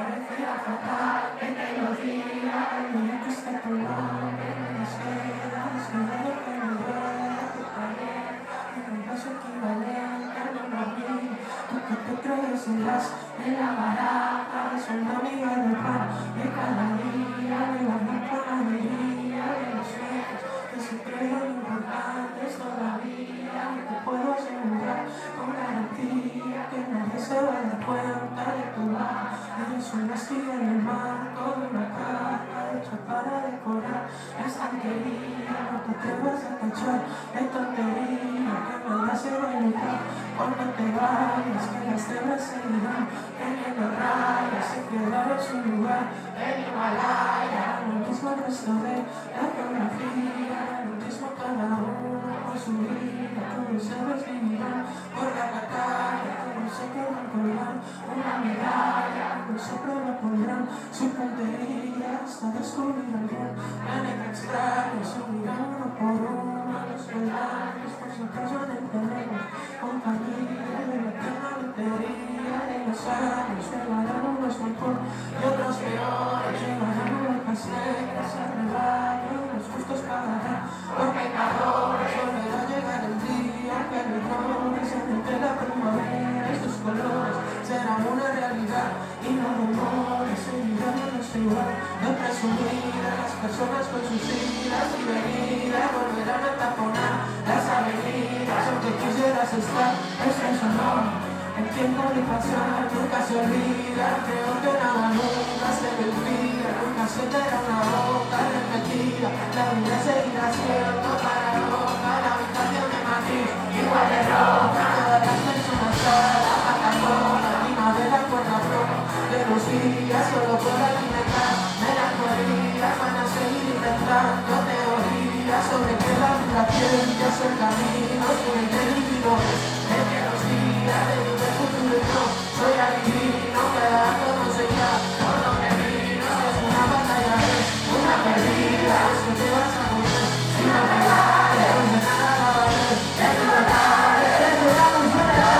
parecía fatal que te lo diga. El día que esté por nombre me desvelas, me duele que me duela tu pared, en un paso equivalente a lo mí. Tú que te crees en la baraja, es una amiga de pan, y cada día me va a dar panadería de los hijos que se creen importantes todavía. Y te puedo asegurar con garantía que nadie se va a dar cuenta de tu mar. Eres una estrella en el marco de una caja hecha para decorar la estantería. No te atrevas a cachar de tontería que nadie se va a notar cuando te vayas, que las cebras seguirán teniendo rayas y quedar en su lugar. El Himalaya, lo mismo el resto de la geografía, lo mismo cada uno con su vida. Todos se desvivirán por la batalla, todos se quedan colgar una medalla, no siempre la pondrán su puntería hasta descubrir algún planeta extraño. Se obligan uno por uno a los peldaños, por si acaso no entendemos compañía de la eterna lotería de los años. Llegarán unos mejor y otros peores, llegarán unos más negras al rebaño, los justos pagarán por pecadores. Volverá a llegar el día que los errores entre la primavera y sus colores serán una realidad y no rumores. Seguirán en nuestro igual de presumir a las personas con sus idas y venidas. Volverán a taponar las avenidas, aunque quisieras estar, eso no. El tiempo de pasar nunca se olvida, creo que nada nunca se me olvida. Nunca se te da una boca repetida, la vida seguirá siendo paradoja. La habitación de Madrid igual de roja, todas las personas a la Patagonia, encima de la cuerda floja de los días, solo por alimentar melancolías. Van a seguir inventando teorías sobre que la vida ciencia es el camino, sobre el delito de que los días de mi futuro yo soy adivino, cada todo se irá por lo que vino. Si es una batalla, es una perdida, es que te vas a morir si no me vale, de nada va a valer el libertad, es de la consuelo.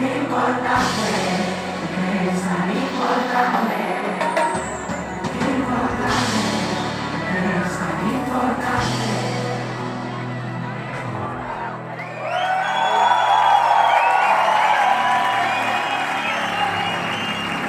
Importante.